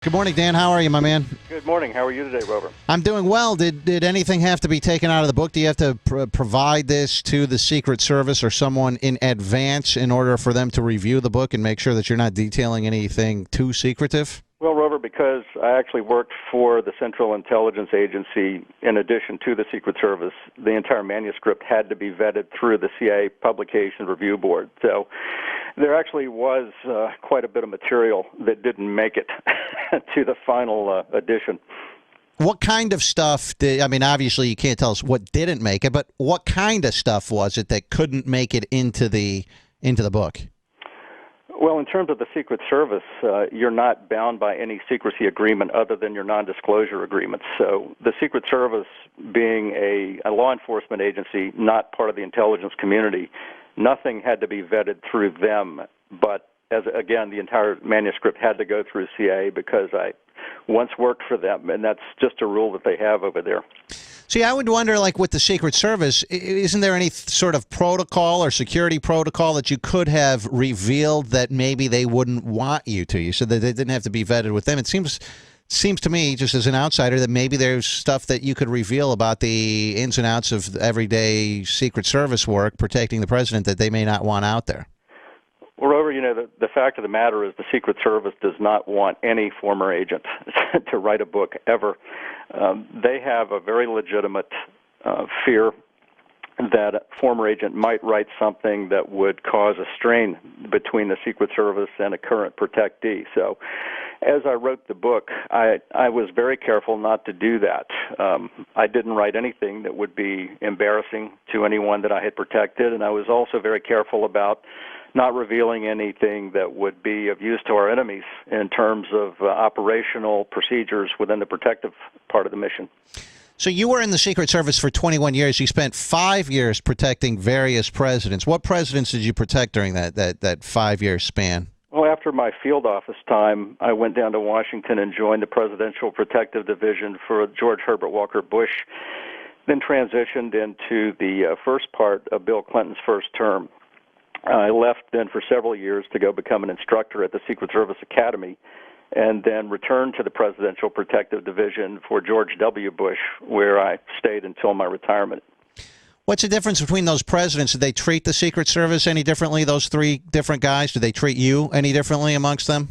Good morning, Dan. How are you, my man? Good morning. How are you today, Rover? I'm doing well. Did anything have to be taken out of the book? Do you have to provide this to the Secret Service or someone in advance in order for them to review the book and make sure that you're not detailing anything too secretive? Well, Rover, because I actually worked for the Central Intelligence Agency in addition to the Secret Service, the entire manuscript had to be vetted through the CIA Publication Review Board. So there actually was quite a bit of material that didn't make it to the final edition. What kind of stuff did, I mean, obviously you can't tell us what didn't make it, but what kind of stuff was it that couldn't make it into the book? Well, in terms of the Secret Service, you're not bound by any secrecy agreement other than your non-disclosure agreements. So the Secret Service, being a law enforcement agency, not part of the intelligence community, nothing had to be vetted through them. But, again, the entire manuscript had to go through CIA because I once worked for them, and that's just a rule that they have over there. See, I would wonder, like with the Secret Service, isn't there any sort of protocol or security protocol that you could have revealed that maybe they wouldn't want you to? You said that they didn't have to be vetted with them. It seems to me, just as an outsider, that maybe there's stuff that you could reveal about the ins and outs of everyday Secret Service work protecting the president that they may not want out there. Well, Rover, you know, the fact of the matter is the Secret Service does not want any former agent to write a book ever. They have a very legitimate fear that a former agent might write something that would cause a strain between the Secret Service and a current protectee. So as I wrote the book, I was very careful not to do that. I didn't write anything that would be embarrassing to anyone that I had protected, and I was also very careful about not revealing anything that would be of use to our enemies in terms of operational procedures within the protective part of the mission. So you were in the Secret Service for 21 years. You spent 5 years protecting various presidents. What presidents did you protect during that 5-year span? Well, after my field office time, I went down to Washington and joined the Presidential Protective Division for George Herbert Walker Bush, then transitioned into the first part of Bill Clinton's first term. I left then for several years to go become an instructor at the Secret Service Academy, and then returned to the Presidential Protective Division for George W. Bush, where I stayed until my retirement. What's the difference between those presidents? Did they treat the Secret Service any differently, those three different guys? Did they treat you any differently amongst them?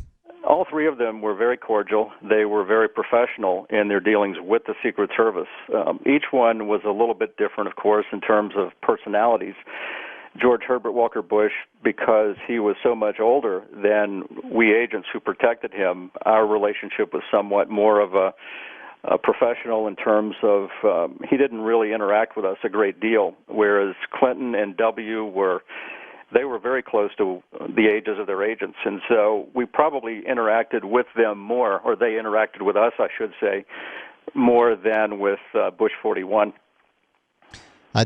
All three of them were very cordial. They were very professional in their dealings with the Secret Service. Each one was a little bit different, of course, in terms of personalities. George Herbert Walker Bush, because he was so much older than we agents who protected him, our relationship was somewhat more of a professional in terms of he didn't really interact with us a great deal, whereas Clinton and W were very close to the ages of their agents, and so we probably interacted with them more, or they interacted with us, I should say, more than with Bush 41.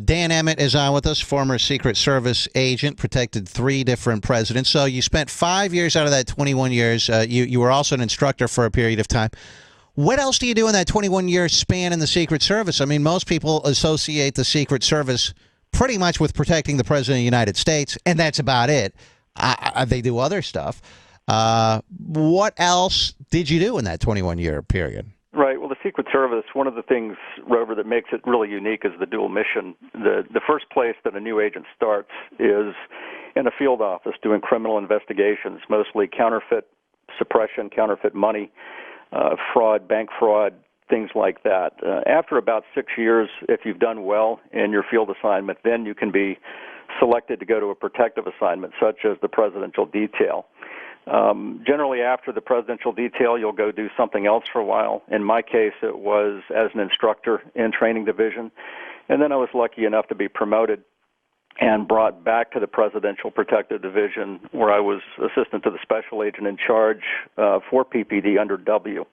Dan Emmett is on with us, former Secret Service agent, protected 3 different presidents. So you spent 5 years out of that 21 years. You were also an instructor for a period of time. What else do you do in that 21-year span in the Secret Service? I mean, most people associate the Secret Service pretty much with protecting the President of the United States, and that's about it. They do other stuff. What else did you do in that 21-year period? Right. Well, the Secret Service, one of the things, Rover, that makes it really unique is the dual mission. The first place that a new agent starts is in a field office doing criminal investigations, mostly counterfeit suppression, counterfeit money, fraud, bank fraud, things like that. After about 6 years, if you've done well in your field assignment, then you can be selected to go to a protective assignment, such as the presidential detail. Generally, after the presidential detail, you'll go do something else for a while. In my case, it was as an instructor in training division. And then I was lucky enough to be promoted and brought back to the Presidential Protective Division, where I was assistant to the special agent in charge for PPD under W.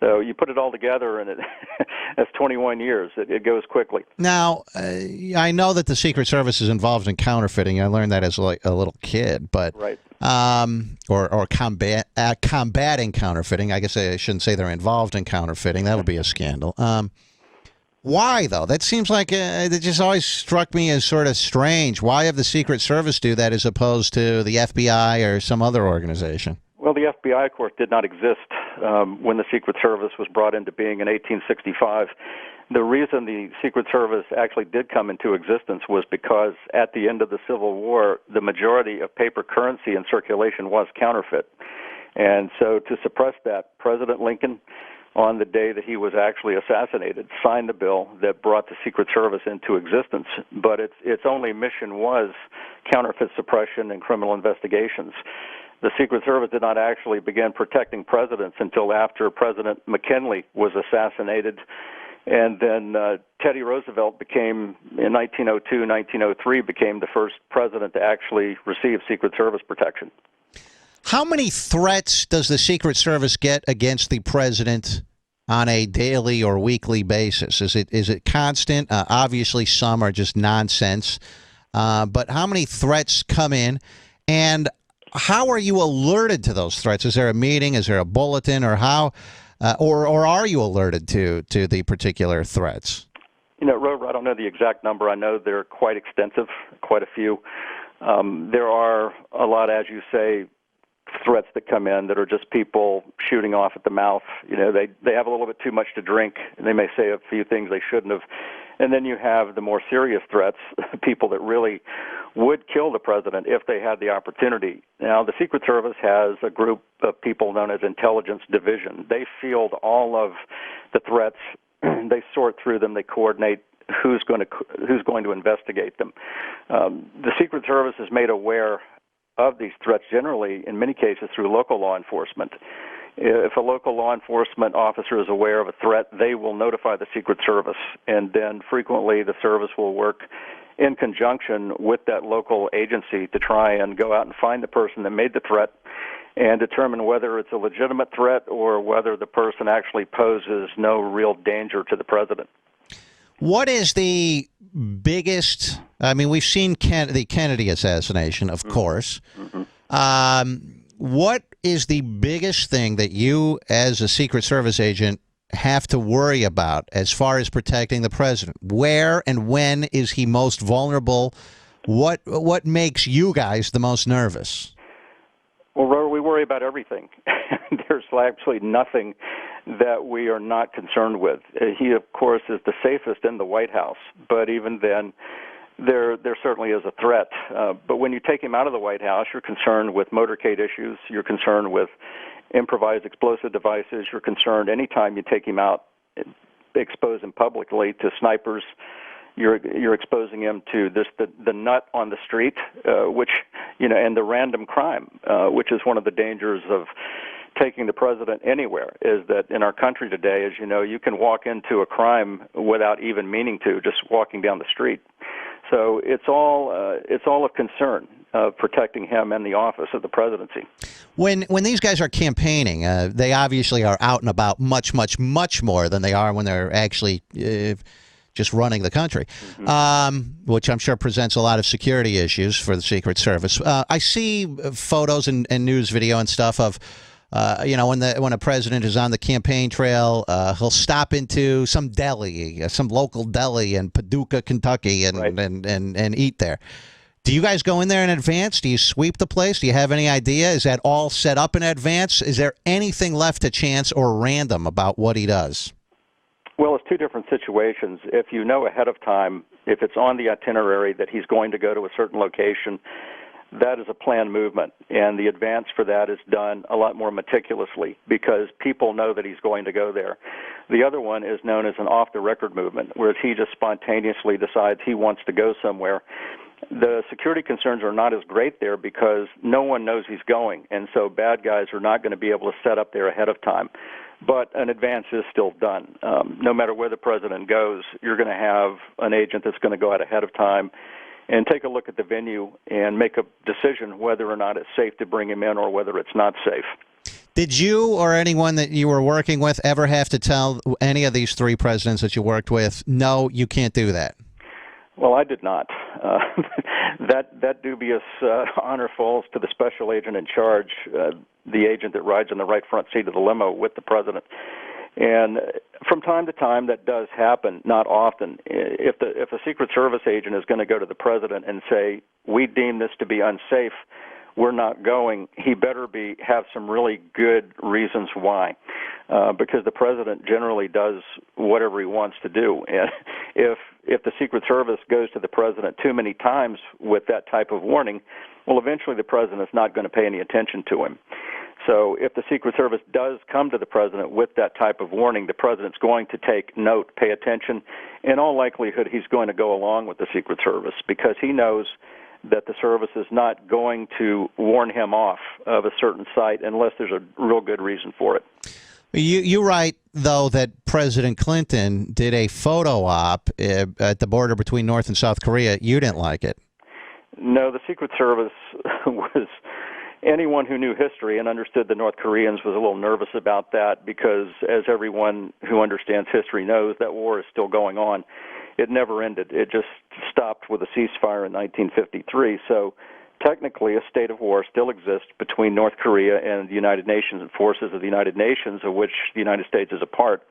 So you put it all together, and that's 21 years. It goes quickly. Now, I know that the Secret Service is involved in counterfeiting. I learned that as like a little kid, but right. Or combating counterfeiting. I guess I shouldn't say they're involved in counterfeiting. That would be a scandal. Why, though? That seems like it just always struck me as sort of strange. Why have the Secret Service do that as opposed to the FBI or some other organization? Well, the FBI, of course, did not exist when the Secret Service was brought into being in 1865. The reason the Secret Service actually did come into existence was because at the end of the Civil War, the majority of paper currency in circulation was counterfeit. And so to suppress that, President Lincoln, on the day that he was actually assassinated, signed the bill that brought the Secret Service into existence. But its only mission was counterfeit suppression and criminal investigations. The Secret Service did not actually begin protecting presidents until after President McKinley was assassinated. And then Teddy Roosevelt became, in 1902, 1903, became the first president to actually receive Secret Service protection. How many threats does the Secret Service get against the president on a daily or weekly basis? Is it constant? Obviously, some are just nonsense. But how many threats come in, and how are you alerted to those threats? Is there a meeting? Is there a bulletin? Or how, or are you alerted to the particular threats? You know, Rover, I don't know the exact number. I know they're quite extensive, quite a few. There are a lot, as you say, threats that come in that are just people shooting off at the mouth. You know, they have a little bit too much to drink, and they may say a few things they shouldn't have. And then you have the more serious threats, people that really would kill the president if they had the opportunity. Now, the Secret Service has a group of people known as Intelligence Division. They field all of the threats. They sort through them. They coordinate who's going to investigate them. The Secret Service is made aware of these threats generally, in many cases, through local law enforcement. If a local law enforcement officer is aware of a threat, they will notify the Secret Service, and then frequently the service will work in conjunction with that local agency to try and go out and find the person that made the threat and determine whether it's a legitimate threat or whether the person actually poses no real danger to the president. What is the biggest? I mean, we've seen the Kennedy assassination, of course. What is the biggest thing that you, as a Secret Service agent, have to worry about as far as protecting the president? Where and when is he most vulnerable? What makes you guys the most nervous? Well, Rover, we worry about everything. There's absolutely nothing that we are not concerned with. He, of course, is the safest in the White House, but even then, there certainly is a threat. But when you take him out of the White House, you're concerned with motorcade issues, you're concerned with improvised explosive devices, you're concerned anytime you take him out, expose him publicly to snipers, you're exposing him to the nut on the street, which, you know, and the random crime, which is one of the dangers of taking the president anywhere, is that in our country today, as you know, you can walk into a crime without even meaning to, just walking down the street. So it's all of concern of protecting him and the office of the presidency. When these guys are campaigning, they obviously are out and about much more than they are when they're actually just running the country, which I'm sure presents a lot of security issues for the Secret Service. I see photos and news video and stuff of, you know, when a president is on the campaign trail, he'll stop into some deli, some local deli in Paducah, Kentucky, and eat there. Do you guys go in there in advance? Do you sweep the place? Do you have any idea? Is that all set up in advance? Is there anything left to chance or random about what he does? Well, it's two different situations. If you know ahead of time, if it's on the itinerary that he's going to go to a certain location, that is a planned movement, and the advance for that is done a lot more meticulously because people know that he's going to go there. The other one is known as an off-the-record movement, whereas he just spontaneously decides he wants to go somewhere. The security concerns are not as great there because no one knows he's going, and so bad guys are not going to be able to set up there ahead of time. But an advance is still done. No matter where the president goes, you're going to have an agent that's going to go out ahead of time and take a look at the venue and make a decision whether or not it's safe to bring him in or whether it's not safe. Did you or anyone that you were working with ever have to tell any of these three presidents that you worked with, no, you can't do that? Well, I did not. That dubious honor falls to the special agent in charge, the agent that rides in the right front seat of the limo with the president. And from time to time, that does happen, not often. If a Secret Service agent is going to go to the president and say, we deem this to be unsafe, we're not going, he better have some really good reasons why, because the president generally does whatever he wants to do. And if the Secret Service goes to the president too many times with that type of warning, well, eventually the president's not going to pay any attention to him. So if the Secret Service does come to the president with that type of warning, the president's going to take note, pay attention. In all likelihood, he's going to go along with the Secret Service because he knows that the service is not going to warn him off of a certain site unless there's a real good reason for it. You write, though, that President Clinton did a photo op at the border between North and South Korea. You didn't like it. No, the Secret Service was... Anyone who knew history and understood the North Koreans was a little nervous about that because, as everyone who understands history knows, that war is still going on. It never ended. It just stopped with a ceasefire in 1953. So technically a state of war still exists between North Korea and the United Nations and forces of the United Nations, of which the United States is a part.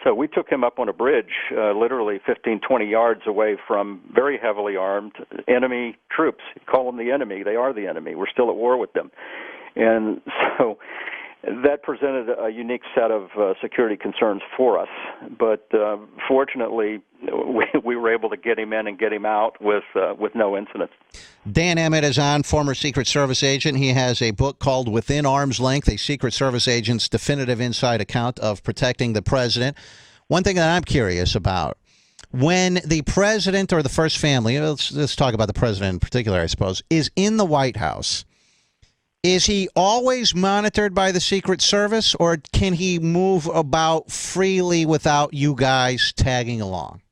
So we took him up on a bridge, literally 15, 20 yards away from very heavily armed enemy troops. You call them the enemy. They are the enemy. We're still at war with them. And so that presented a unique set of security concerns for us. But fortunately, we were able to get him in and get him out with no incidents. Dan Emmett is on, former Secret Service agent. He has a book called Within Arm's Length, a Secret Service Agent's Definitive Inside Account of Protecting the President. One thing that I'm curious about, when the president or the first family, let's talk about the president in particular, I suppose, is in the White House, is he always monitored by the Secret Service, or can he move about freely without you guys tagging along?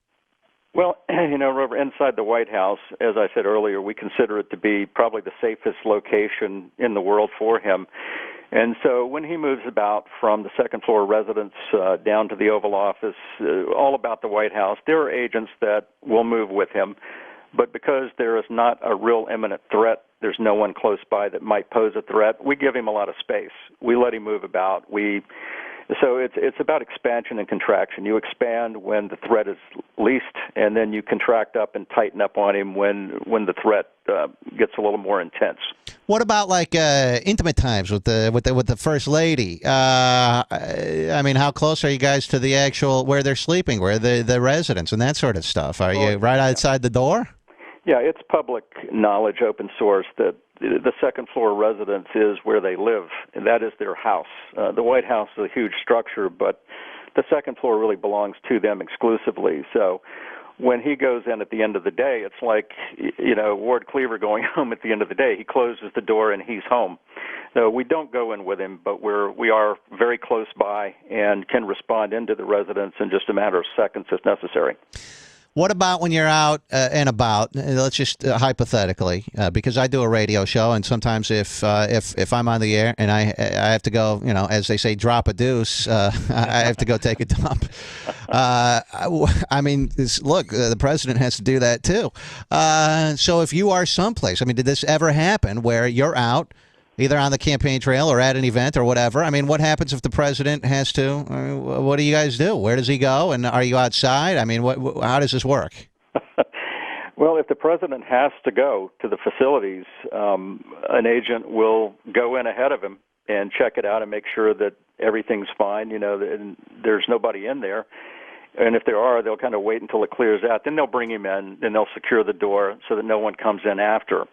Well, Robert, inside the White House, as I said earlier, we consider it to be probably the safest location in the world for him. And so when he moves about from the second-floor residence down to the Oval Office, all about the White House, there are agents that will move with him. But because there is not a real imminent threat, there's no one close by that might pose a threat, we give him a lot of space. We let him move about. So it's about expansion and contraction. You expand when the threat is least, and then you contract up and tighten up on him when the threat gets a little more intense. What about like intimate times with the first lady? I mean, how close are you guys to the actual where they're sleeping, where the residence, and that sort of stuff? Are you right outside the door? Yeah, it's public knowledge, open source, that the second-floor residence is where they live, and that is their house. The White House is a huge structure, but the second floor really belongs to them exclusively. So when he goes in at the end of the day, it's like, Ward Cleaver going home at the end of the day. He closes the door and he's home. So we don't go in with him, but we are very close by and can respond into the residence in just a matter of seconds if necessary. What about when you're out and about? Let's just hypothetically, because I do a radio show, and sometimes if I'm on the air and I have to go, as they say, drop a deuce, I have to go take a dump. I mean, look, the president has to do that too. So if you are someplace, I mean, did this ever happen where you're out, either on the campaign trail or at an event or whatever? I mean, what happens if the president has to? What do you guys do? Where does he go? And are you outside? I mean, how does this work? Well, if the president has to go to the facilities, an agent will go in ahead of him and check it out and make sure that everything's fine, and there's nobody in there. And if there are, they'll kind of wait until it clears out. Then they'll bring him in, and they'll secure the door so that no one comes in after.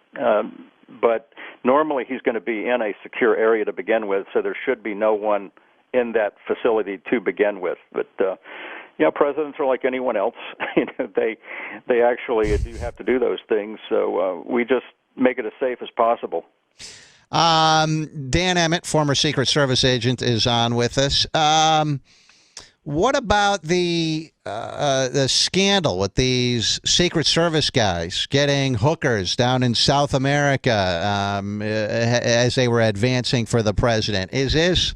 But normally he's going to be in a secure area to begin with, so there should be no one in that facility to begin with. But presidents are like anyone else. They actually do have to do those things. So we just make it as safe as possible. Dan Emmett, former Secret Service agent, is on with us. What about the scandal with these Secret Service guys getting hookers down in South America as they were advancing for the president? Does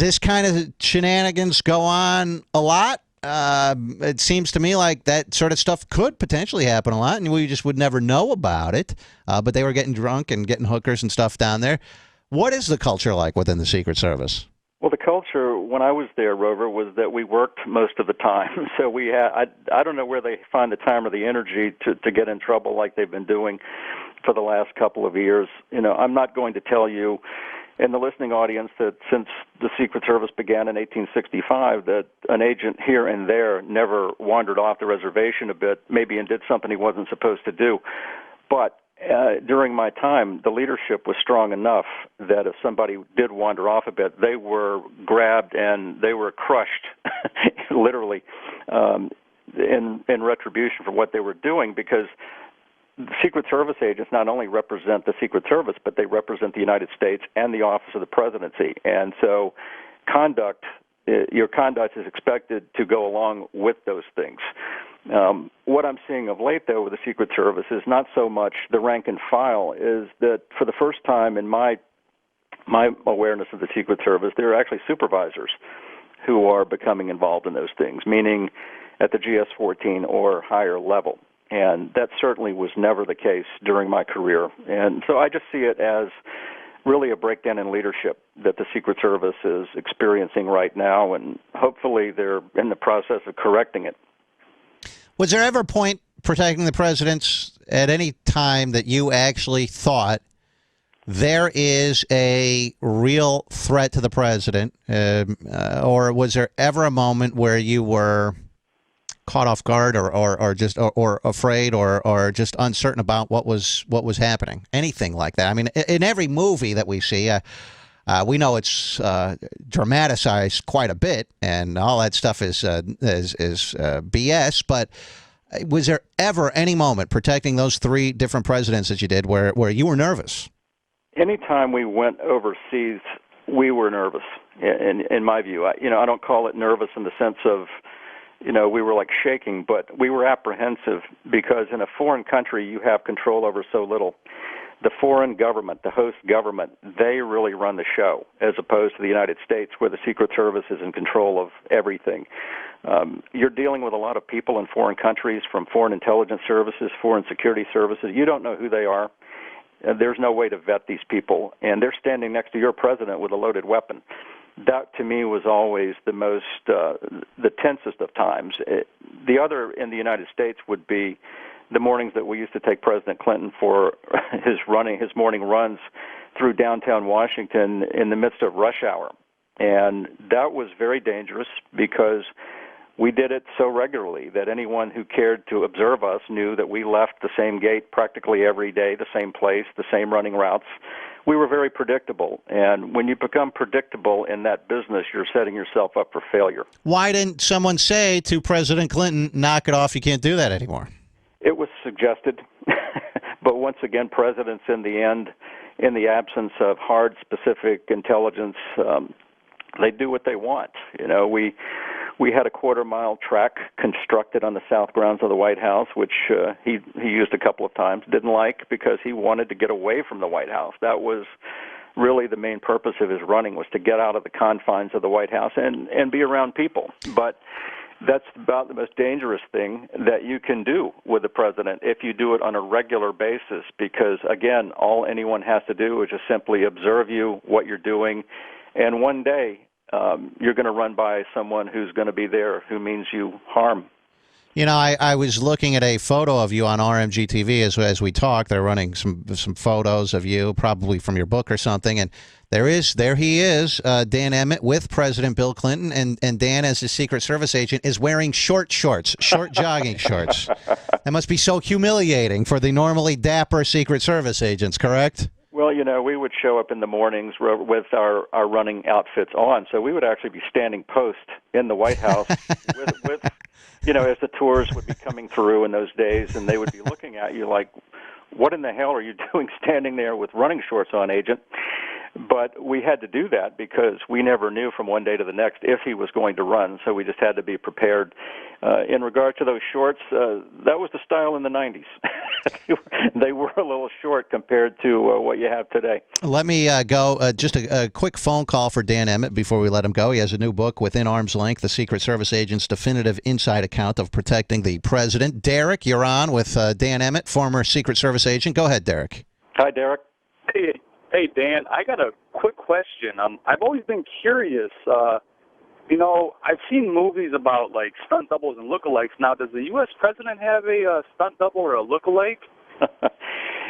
this kind of shenanigans go on a lot? It seems to me like that sort of stuff could potentially happen a lot, and we just would never know about it. But they were getting drunk and getting hookers and stuff down there. What is the culture like within the Secret Service? Well, the culture when I was there, Rover, was that we worked most of the time. So we had, I don't know where they find the time or the energy to get in trouble like they've been doing. for the last couple of years. I'm not going to tell you in the listening audience that since the Secret Service began in 1865 that an agent here and there never wandered off the reservation a bit, maybe, and did something he wasn't supposed to do. But during my time, the leadership was strong enough that if somebody did wander off a bit, they were grabbed and they were crushed, literally, in retribution for what they were doing, because the Secret Service agents not only represent the Secret Service, but they represent the United States and the Office of the Presidency. And so your conduct is expected to go along with those things. What I'm seeing of late, though, with the Secret Service is not so much the rank and file, is that for the first time in my awareness of the Secret Service, there are actually supervisors who are becoming involved in those things, meaning at the GS-14 or higher level. And that certainly was never the case during my career. And so I just see it as really a breakdown in leadership that the Secret Service is experiencing right now, and hopefully they're in the process of correcting it. Was there ever a point protecting the presidents at any time that you actually thought there is a real threat to the president, or was there ever a moment where you were caught off guard or just afraid or just uncertain about what was happening? Anything like that? I mean, in every movie that we see, we know it's dramatized quite a bit, and all that stuff is BS. But was there ever any moment protecting those three different presidents that you did where you were nervous? Anytime we went overseas, we were nervous. In my view, I don't call it nervous in the sense of we were like shaking, but we were apprehensive because in a foreign country you have control over so little. The foreign government, the host government, they really run the show, as opposed to the United States, where the Secret Service is in control of everything. You're dealing with a lot of people in foreign countries, from foreign intelligence services, foreign security services. You don't know who they are. There's no way to vet these people, and they're standing next to your president with a loaded weapon. That, to me, was always the tensest of times. The other in the United States would be the mornings that we used to take President Clinton for his morning runs through downtown Washington in the midst of rush hour. And that was very dangerous because we did it so regularly that anyone who cared to observe us knew that we left the same gate practically every day, the same place, the same running routes. We were very predictable, and when you become predictable in that business, you're setting yourself up for failure. Why didn't someone say to President Clinton, knock it off, you can't do that anymore? It was suggested, but once again, presidents in the end, in the absence of hard, specific intelligence, they do what they want. We had a quarter-mile track constructed on the south grounds of the White House, which he used a couple of times, didn't like, because he wanted to get away from the White House. That was really the main purpose of his running, was to get out of the confines of the White House and be around people. But that's about the most dangerous thing that you can do with the president if you do it on a regular basis, because, again, all anyone has to do is just simply observe you, what you're doing, and one day you're going to run by someone who's going to be there who means you harm. I was looking at a photo of you on RMG TV as we talk. They're running some photos of you, probably from your book or something. And there he is, Dan Emmett with President Bill Clinton. And Dan, as a Secret Service agent, is wearing short jogging shorts. That must be so humiliating for the normally dapper Secret Service agents, correct? Well, we would show up in the mornings with our running outfits on, so we would actually be standing post in the White House with as the tours would be coming through in those days, and they would be looking at you like, what in the hell are you doing standing there with running shorts on, Agent? But we had to do that because we never knew from one day to the next if he was going to run, so we just had to be prepared. In regard to those shorts, that was the style in the 90s. They were a little short compared to what you have today. Let me go. Just a quick phone call for Dan Emmett before we let him go. He has a new book, Within Arm's Length, the Secret Service Agent's Definitive Inside Account of Protecting the President. Derek, you're on with Dan Emmett, former Secret Service agent. Go ahead, Derek. Hi, Derek. Hey, Dan, I got a quick question. I've always been curious. I've seen movies about, like, stunt doubles and lookalikes. Now, does the U.S. president have a stunt double or a lookalike?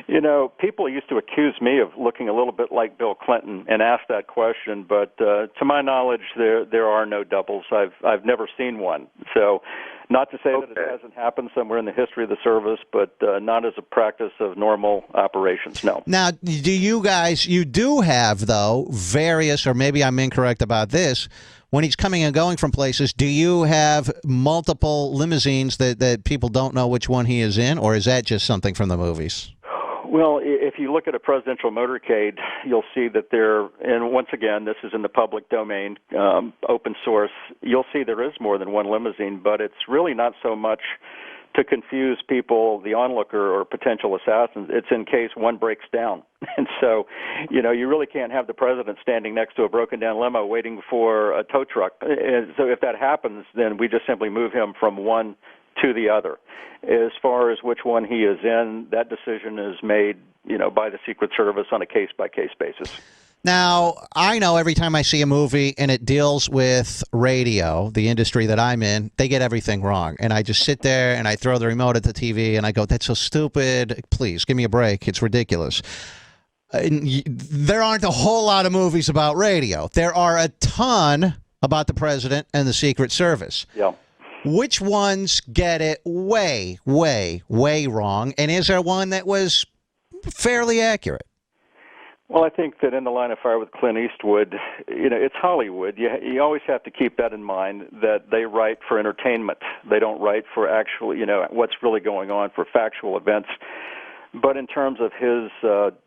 You know, people used to accuse me of looking a little bit like Bill Clinton and ask that question, but to my knowledge, there are no doubles. I've never seen one. So, not to say that it hasn't happened somewhere in the history of the service, but not as a practice of normal operations. No. Now, do you guys? You do have though various, or maybe I'm incorrect about this. When he's coming and going from places, do you have multiple limousines that people don't know which one he is in, or is that just something from the movies? Well, if you look at a presidential motorcade, you'll see that and once again, this is in the public domain, open source, you'll see there is more than one limousine, but it's really not so much to confuse people, the onlooker or potential assassins. It's in case one breaks down. And so, you know, you really can't have the president standing next to a broken-down limo waiting for a tow truck. And so if that happens, then we just simply move him from one to the other. As far as which one he is in, that decision is made, you know, by the Secret Service on a case-by-case basis. Now, I know every time I see a movie and it deals with radio, the industry that I'm in, they get everything wrong. And I just sit there and I throw the remote at the TV and I go, that's so stupid. Please, give me a break. It's ridiculous. There aren't a whole lot of movies about radio. There are a ton about the president and the Secret Service. Yeah. Which ones get it way, way, way wrong? And is there one that was fairly accurate? Well, I think that in The Line of Fire with Clint Eastwood, you know, it's Hollywood. You always have to keep that in mind, that they write for entertainment. They don't write for actual, you know, what's really going on, for factual events. But in terms of his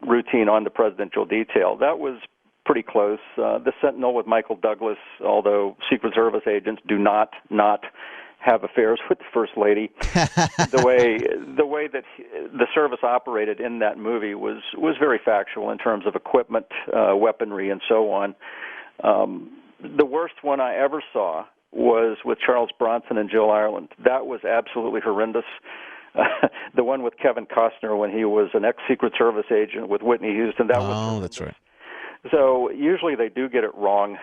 routine on the presidential detail, that was pretty close. The Sentinel with Michael Douglas, although Secret Service agents do not have affairs with the First Lady, the way that the service operated in that movie was very factual in terms of equipment, weaponry, and so on. The worst one I ever saw was with Charles Bronson and Jill Ireland. That was absolutely horrendous. The one with Kevin Costner when he was an ex-Secret Service agent with Whitney Houston. That was horrendous. That's right. So usually they do get it wrong,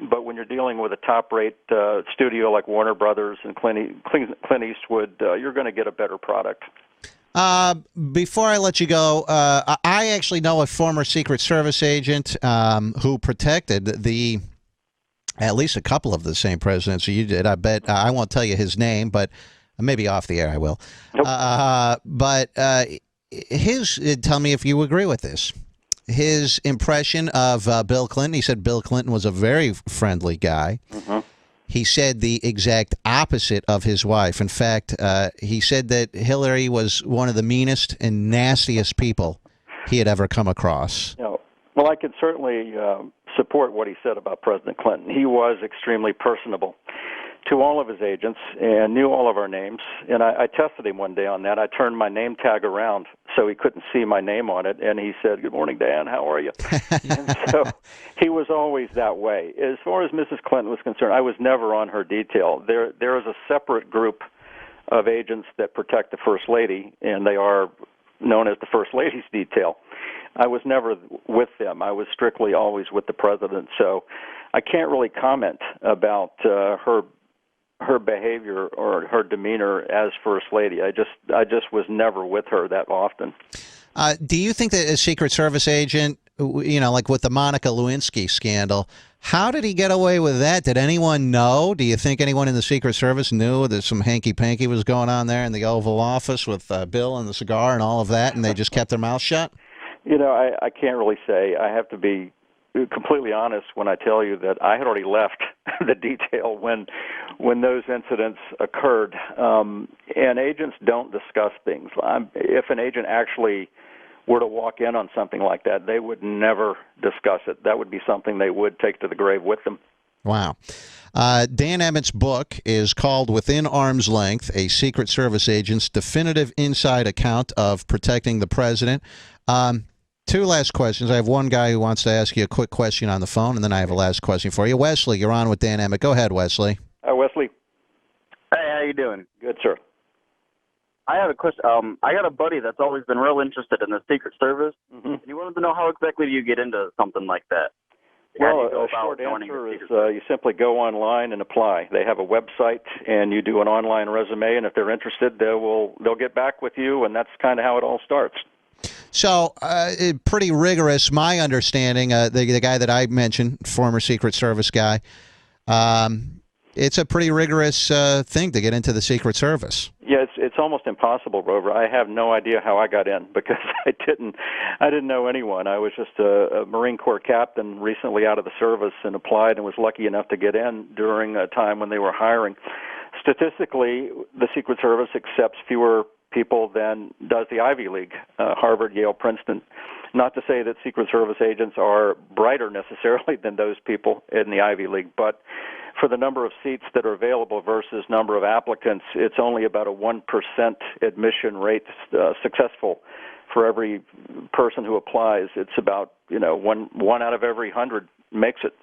but when you're dealing with a top-rate studio like Warner Brothers and Clint Eastwood, you're going to get a better product. Before I let you go, I actually know a former Secret Service agent who protected at least a couple of the same presidents you did. I bet I won't tell you his name, but maybe off the air I will. Nope. But tell me if you agree with this. His impression of Bill Clinton, he said Bill Clinton was a very friendly guy. Mm-hmm. He said the exact opposite of his wife. In fact, he said that Hillary was one of the meanest and nastiest people he had ever come across. You know, well, I could certainly support what he said about President Clinton. He was extremely personable to all of his agents and knew all of our names. And I tested him one day on that. I turned my name tag around so he couldn't see my name on it. And he said, "Good morning, Dan. How are you?" And so he was always that way. As far as Mrs. Clinton was concerned, I was never on her detail. There is a separate group of agents that protect the First Lady, and they are known as the First Lady's detail. I was never with them. I was strictly always with the president. So I can't really comment about her behavior or her demeanor as First Lady. I just was never with her that often. Do you think that a Secret Service agent, you know, like with the Monica Lewinsky scandal, how did he get away with that? Did anyone know? Do you think anyone in the Secret Service knew that some hanky-panky was going on there in the Oval Office with Bill and the cigar and all of that, and they just kept their mouth shut? You know, I can't really say. I have to be completely honest when I tell you that I had already left the detail when those incidents occurred. And agents don't discuss things. If an agent actually were to walk in on something like that, they would never discuss it. That would be something they would take to the grave with them. Wow. Dan Emmett's book is called Within Arm's Length, a Secret Service Agent's Definitive Inside Account of Protecting the President. Two last questions. I have one guy who wants to ask you a quick question on the phone, and then I have a last question for you. Wesley, you're on with Dan Emmett. Go ahead, Wesley. Hi, Wesley. Hey, how you doing? Good, sir. I have a question. I got a buddy that's always been real interested in the Secret Service. Mm-hmm. He wanted to know how exactly do you get into something like that? Well, a short answer is you simply go online and apply. They have a website, and you do an online resume, and if they're interested, they'll get back with you, and that's kind of how it all starts. So, pretty rigorous, my understanding, the guy that I mentioned, former Secret Service guy, it's a pretty rigorous thing to get into the Secret Service. Yeah, it's almost impossible, Rover. I have no idea how I got in because I didn't know anyone. I was just a Marine Corps captain recently out of the service and applied and was lucky enough to get in during a time when they were hiring. Statistically, the Secret Service accepts fewer people than does the Ivy League, Harvard, Yale, Princeton. Not to say that Secret Service agents are brighter necessarily than those people in the Ivy League, but for the number of seats that are available versus number of applicants, it's only about a 1% admission rate successful for every person who applies. It's about, one out of every 100 makes it.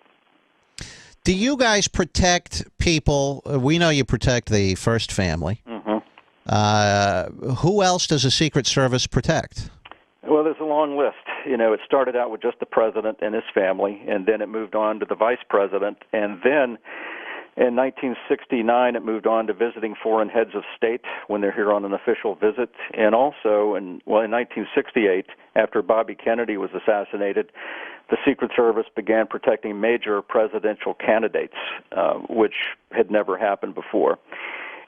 Do you guys protect people? We know you protect the first family. Mm-hmm. Who else does the Secret Service protect? Well, there's a long list. It started out with just the president and his family, and then it moved on to the vice president, and then in 1969 it moved on to visiting foreign heads of state when they're here on an official visit, and also in 1968, after Bobby Kennedy was assassinated, the Secret Service began protecting major presidential candidates, which had never happened before.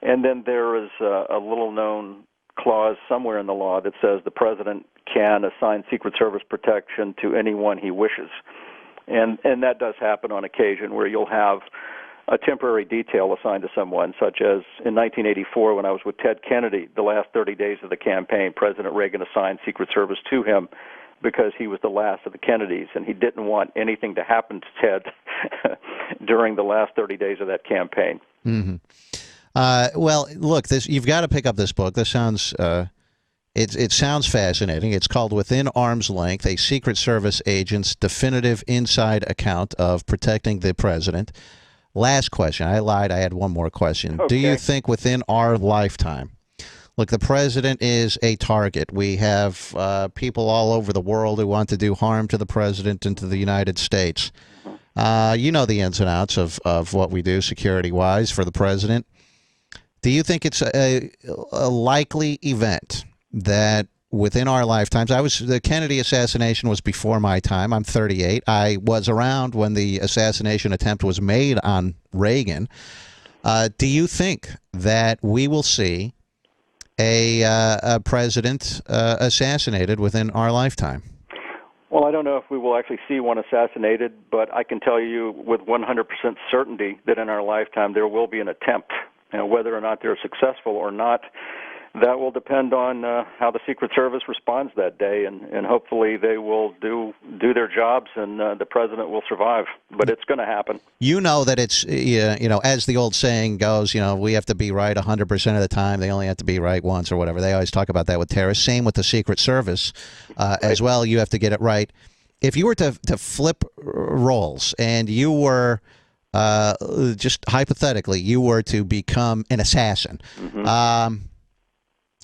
And then there is a little-known clause somewhere in the law that says the president can assign Secret Service protection to anyone he wishes. And that does happen on occasion where you'll have a temporary detail assigned to someone, such as in 1984 when I was with Ted Kennedy, the last 30 days of the campaign, President Reagan assigned Secret Service to him because he was the last of the Kennedys, and he didn't want anything to happen to Ted during the last 30 days of that campaign. Mm-hmm. Well, look, you've got to pick up this book. This sounds it sounds fascinating. It's called Within Arm's Length: A Secret Service Agent's Definitive Inside Account of Protecting the President. Last question. I lied. I had one more question. Okay. Do you think within our lifetime, look, the president is a target. We have people all over the world who want to do harm to the president and to the United States. You know the ins and outs of what we do security-wise for the president. Do you think it's a likely event that within our lifetimes, the Kennedy assassination was before my time. I'm 38. I was around when the assassination attempt was made on Reagan. Do you think that we will see a president assassinated within our lifetime? Well, I don't know if we will actually see one assassinated, but I can tell you with 100% certainty that in our lifetime there will be an attempt. Whether or not they're successful or not, that will depend on how the Secret Service responds that day, and hopefully they will do their jobs, and the president will survive. But it's going to happen. You know that it's, as the old saying goes, we have to be right 100% of the time. They only have to be right once or whatever. They always talk about that with terrorists. Same with the Secret Service as well. You have to get it right. If you were to flip roles and you were... just hypothetically, you were to become an assassin. Mm-hmm.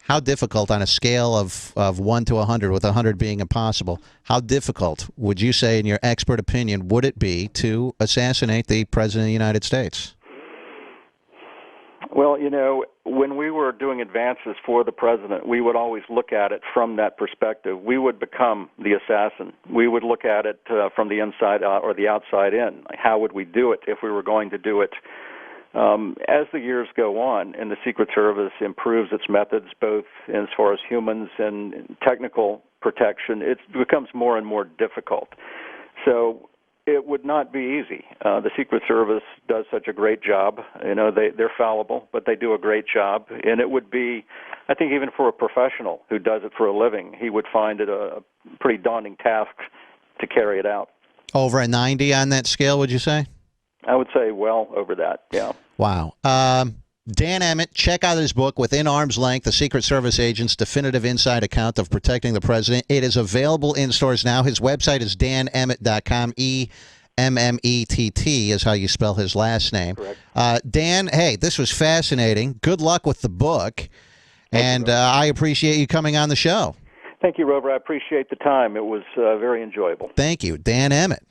How difficult on a scale of 1 to 100, with 100 being impossible, how difficult would you say, in your expert opinion, would it be to assassinate the President of the United States? Well, when we were doing advances for the president, we would always look at it from that perspective. We would become the assassin. We would look at it from the inside out or the outside in. How would we do it if we were going to do it? As the years go on and the Secret Service improves its methods, both as far as humans and technical protection, it becomes more and more difficult. So it would not be easy. The Secret Service does such a great job. They're fallible, but they do a great job. And it would be, I think, even for a professional who does it for a living, he would find it a pretty daunting task to carry it out. Over a 90 on that scale, would you say? I would say well over that, yeah. Wow. Dan Emmett, check out his book, Within Arm's Length, The Secret Service Agent's Definitive Inside Account of Protecting the President. It is available in stores now. His website is danemmett.com. E-M-M-E-T-T is how you spell his last name. Correct. Dan, hey, this was fascinating. Good luck with the book. And I appreciate you coming on the show. Thank you, Rover. I appreciate the time. It was very enjoyable. Thank you. Dan Emmett.